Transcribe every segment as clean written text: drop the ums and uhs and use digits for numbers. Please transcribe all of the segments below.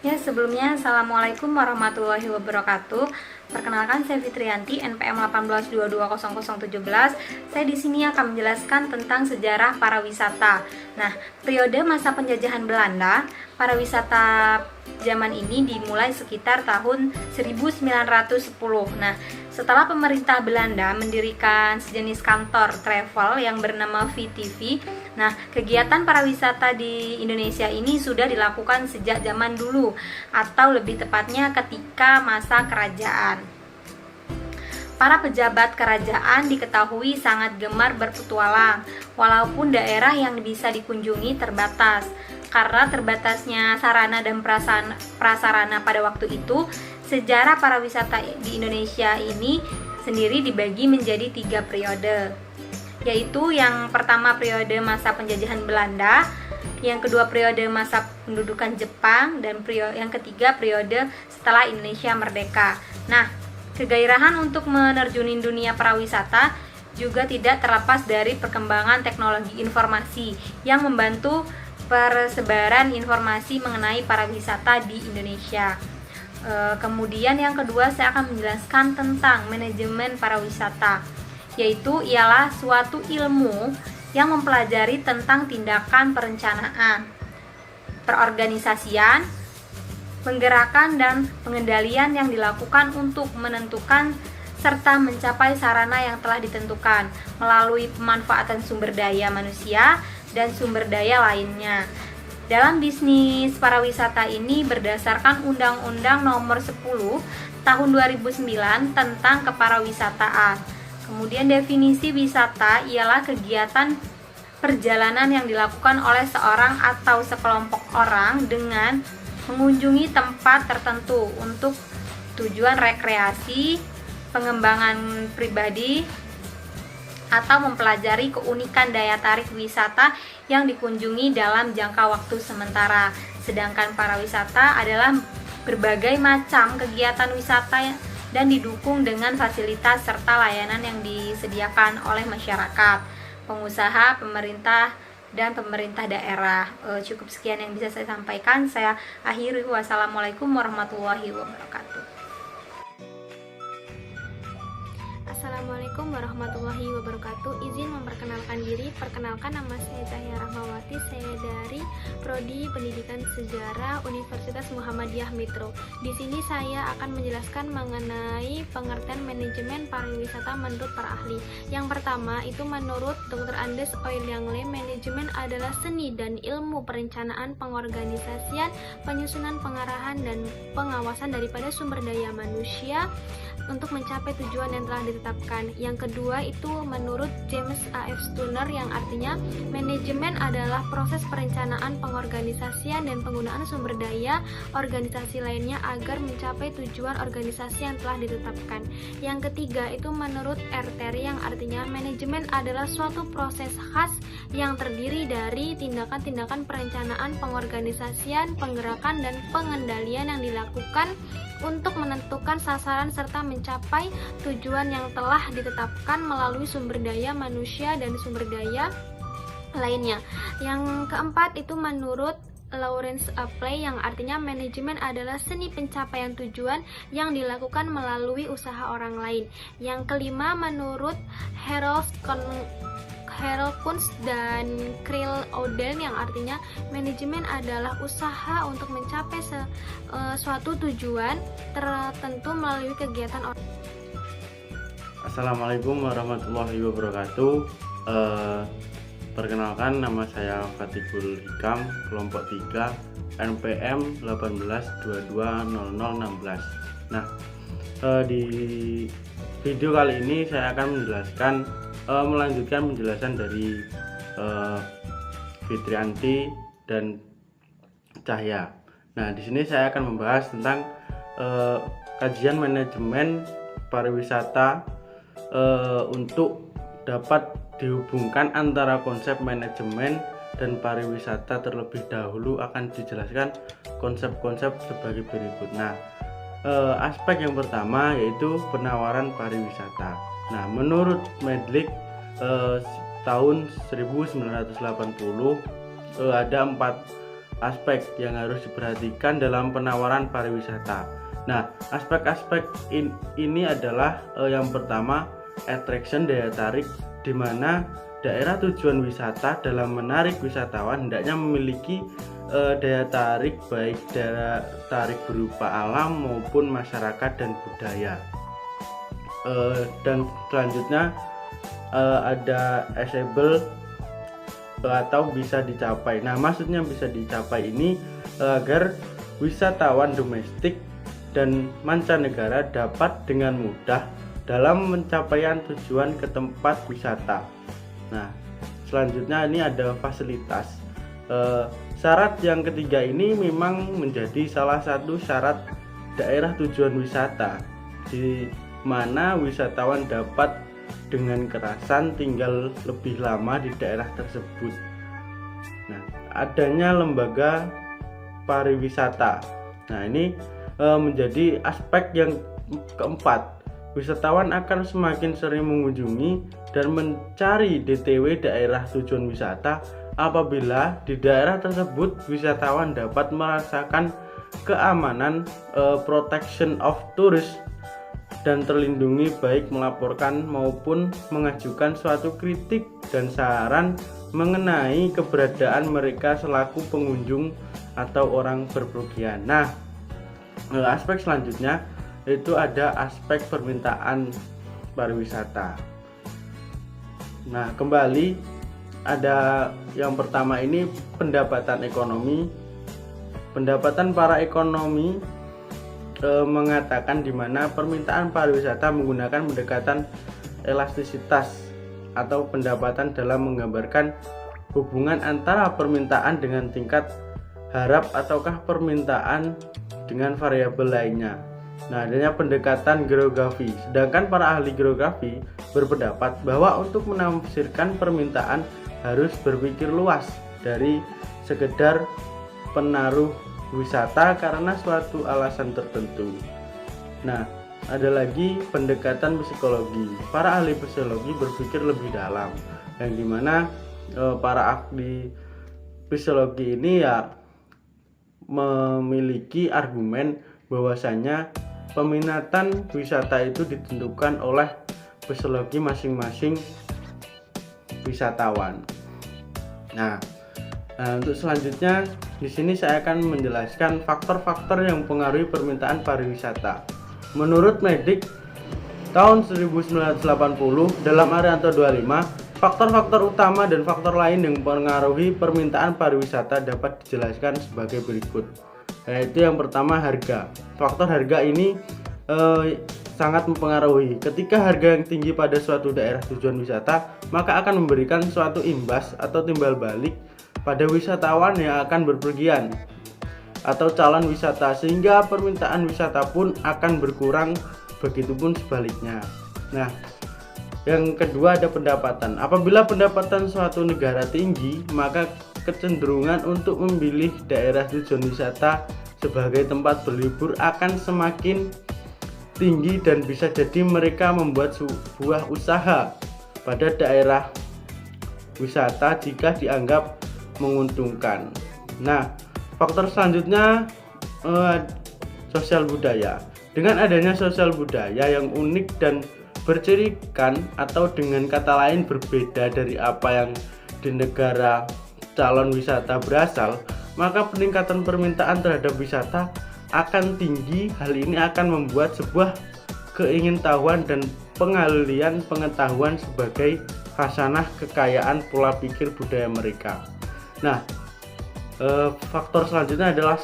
Ya, sebelumnya Assalamualaikum warahmatullahi wabarakatuh. Perkenalkan, saya Fitrianti, NPM 18220017. Saya di sini akan menjelaskan tentang sejarah pariwisata. Nah, periode masa penjajahan Belanda, pariwisata zaman ini dimulai sekitar tahun 1910. Nah, setelah pemerintah Belanda mendirikan sejenis kantor travel yang bernama VTV, nah, kegiatan pariwisata di Indonesia ini sudah dilakukan sejak zaman dulu, atau lebih tepatnya ketika masa kerajaan. Para pejabat kerajaan diketahui sangat gemar berpetualang, walaupun daerah yang bisa dikunjungi terbatas. Karena terbatasnya sarana dan prasarana pada waktu itu, sejarah pariwisata di Indonesia ini sendiri dibagi menjadi 3 periode, yaitu yang pertama periode masa penjajahan Belanda, yang kedua periode masa pendudukan Jepang, dan yang ketiga periode setelah Indonesia merdeka. Nah, kegairahan untuk menerjuni dunia pariwisata juga tidak terlepas dari perkembangan teknologi informasi yang membantu persebaran informasi mengenai pariwisata di Indonesia. Kemudian yang kedua, saya akan menjelaskan tentang manajemen pariwisata, yaitu ialah suatu ilmu yang mempelajari tentang tindakan perencanaan, perorganisasian, penggerakan dan pengendalian yang dilakukan untuk menentukan serta mencapai sarana yang telah ditentukan melalui pemanfaatan sumber daya manusia dan sumber daya lainnya. Dalam bisnis pariwisata ini berdasarkan Undang-Undang Nomor 10 Tahun 2009 tentang kepariwisataan. Kemudian definisi wisata ialah kegiatan perjalanan yang dilakukan oleh seorang atau sekelompok orang dengan mengunjungi tempat tertentu untuk tujuan rekreasi, pengembangan pribadi, atau mempelajari keunikan daya tarik wisata yang dikunjungi dalam jangka waktu sementara. Sedangkan pariwisata adalah berbagai macam kegiatan wisata dan didukung dengan fasilitas serta layanan yang disediakan oleh masyarakat, pengusaha, pemerintah, dan pemerintah daerah. Cukup sekian yang bisa saya sampaikan. Saya akhiri. Wassalamualaikum warahmatullahi wabarakatuh. Assalamualaikum warahmatullahi wabarakatuh. Izin memperkenalkan diri. Perkenalkan, nama saya Cahya Rahmawati. Saya dari Prodi Pendidikan Sejarah Universitas Muhammadiyah Mitro. Di sini saya akan menjelaskan mengenai pengertian manajemen pariwisata menurut para ahli. Yang pertama, itu menurut Dr. Andes Oilyanglee, manajemen adalah seni dan ilmu perencanaan, pengorganisasian, penyusunan, pengarahan, dan pengawasan daripada sumber daya manusia untuk mencapai tujuan yang telah ditetapkan. Yang kedua, itu menurut James A.F. Stunner, yang artinya manajemen adalah proses perencanaan, pengorganisasian, dan penggunaan sumber daya organisasi lainnya agar mencapai tujuan organisasi yang telah ditetapkan. Yang ketiga, itu menurut R. Terry, yang artinya manajemen adalah suatu proses khas yang terdiri dari tindakan-tindakan perencanaan, pengorganisasian, penggerakan, dan pengendalian yang dilakukan untuk menentukan sasaran serta mencapai tujuan yang telah ditetapkan melalui sumber daya manusia dan sumber daya lainnya. Yang keempat, itu menurut Lawrence Appley, yang artinya manajemen adalah seni pencapaian tujuan yang dilakukan melalui usaha orang lain. Yang kelima, menurut Harold Kunz dan Krill Odell, yang artinya manajemen adalah usaha untuk mencapai suatu tujuan tertentu melalui kegiatan orang. Assalamualaikum warahmatullahi wabarakatuh. Perkenalkan, nama saya Fatihul Hikam, kelompok 3, NPM 18220016. Nah, di video kali ini saya akan melanjutkan penjelasan dari Fitrianti dan Cahya. Nah, di sini saya akan membahas tentang kajian manajemen pariwisata untuk dapat dihubungkan antara konsep manajemen dan pariwisata. Terlebih dahulu akan dijelaskan konsep-konsep sebagai berikut. Nah, aspek yang pertama yaitu penawaran pariwisata. Nah, menurut Medlik tahun 1980 ada 4 aspek yang harus diperhatikan dalam penawaran pariwisata. Nah, aspek-aspek ini adalah yang pertama, attraction, daya tarik, di mana daerah tujuan wisata dalam menarik wisatawan hendaknya memiliki daya tarik, baik daya tarik berupa alam maupun masyarakat dan budaya. Dan selanjutnya ada achievable atau bisa dicapai. Nah, maksudnya bisa dicapai ini agar wisatawan domestik dan mancanegara dapat dengan mudah dalam pencapaian tujuan ke tempat wisata. Nah, selanjutnya ini ada fasilitas. Syarat yang ketiga ini memang menjadi salah satu syarat daerah tujuan wisata, di mana wisatawan dapat dengan kerasan tinggal lebih lama di daerah tersebut. Nah, adanya lembaga pariwisata. Nah, ini menjadi aspek yang keempat. Wisatawan akan semakin sering mengunjungi dan mencari DTW daerah tujuan wisata apabila di daerah tersebut wisatawan dapat merasakan keamanan, protection of tourist, dan terlindungi baik melaporkan maupun mengajukan suatu kritik dan saran mengenai keberadaan mereka selaku pengunjung atau orang berpergian. Nah, aspek selanjutnya itu ada aspek permintaan pariwisata. Nah, kembali ada yang pertama ini pendapatan ekonomi. Pendapatan para ekonomi mengatakan di mana permintaan pariwisata menggunakan pendekatan elastisitas atau pendapatan dalam menggambarkan hubungan antara permintaan dengan tingkat harap ataukah permintaan dengan variabel lainnya. Nah, adanya pendekatan geografi. Sedangkan para ahli geografi berpendapat bahwa untuk menafsirkan permintaan harus berpikir luas dari sekedar penaruh wisata karena suatu alasan tertentu. Nah, ada lagi pendekatan psikologi. Para ahli psikologi berpikir lebih dalam, yang dimana para ahli psikologi ini ya memiliki argumen bahwasanya peminatan wisata itu ditentukan oleh psikologi masing-masing wisatawan. Nah, untuk selanjutnya di sini saya akan menjelaskan faktor-faktor yang mempengaruhi permintaan pariwisata. Menurut Medik tahun 1980 dalam Arianto 25, faktor-faktor utama dan faktor lain yang mempengaruhi permintaan pariwisata dapat dijelaskan sebagai berikut. Yaitu yang pertama, harga. Faktor harga ini sangat mempengaruhi. Ketika harga yang tinggi pada suatu daerah tujuan wisata, maka akan memberikan suatu imbas atau timbal balik pada wisatawan yang akan berpergian atau calon wisata, sehingga permintaan wisata pun akan berkurang, begitupun sebaliknya. Nah, yang kedua ada pendapatan. Apabila pendapatan suatu negara tinggi, maka kecenderungan untuk memilih daerah tujuan wisata sebagai tempat berlibur akan semakin tinggi dan bisa jadi mereka membuat sebuah usaha pada daerah wisata jika dianggap menguntungkan. Nah, faktor selanjutnya sosial budaya. Dengan adanya sosial budaya yang unik dan bercirikan atau dengan kata lain berbeda dari apa yang di negara calon wisata berasal, maka peningkatan permintaan terhadap wisata akan tinggi. Hal ini akan membuat sebuah keingintahuan dan pengalian pengetahuan sebagai khasanah kekayaan pola pikir budaya mereka. Nah, faktor selanjutnya adalah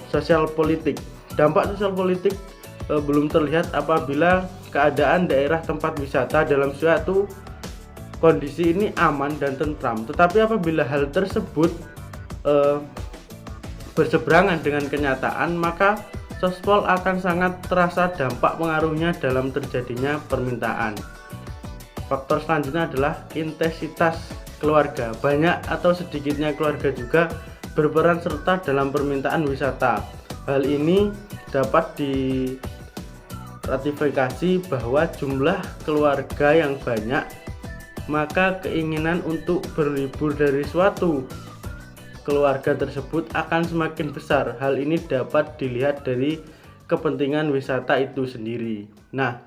sosial politik. Dampak sosial politik belum terlihat apabila keadaan daerah tempat wisata dalam suatu kondisi ini aman dan tentram. Tetapi apabila hal tersebut berseberangan dengan kenyataan, maka sospol akan sangat terasa dampak pengaruhnya dalam terjadinya permintaan. Faktor selanjutnya adalah intensitas keluarga. Banyak atau sedikitnya keluarga juga berperan serta dalam permintaan wisata. Hal ini dapat diratifikasi bahwa jumlah keluarga yang banyak, maka keinginan untuk berlibur dari suatu keluarga tersebut akan semakin besar. Hal ini dapat dilihat dari kepentingan wisata itu sendiri. Nah,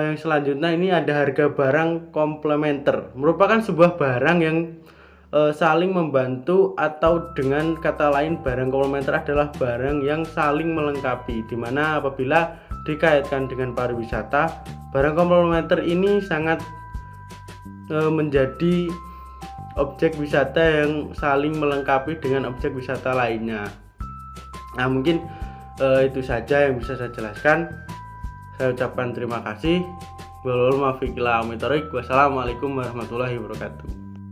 yang selanjutnya ini ada harga barang komplementer. Merupakan sebuah barang yang saling membantu, atau dengan kata lain barang komplementer adalah barang yang saling melengkapi, dimana apabila dikaitkan dengan pariwisata, barang komplementer ini sangat menjadi objek wisata yang saling melengkapi dengan objek wisata lainnya. Nah, mungkin itu saja yang bisa saya jelaskan. Saya ucapkan terima kasih. Wassalamualaikum warahmatullahi wabarakatuh.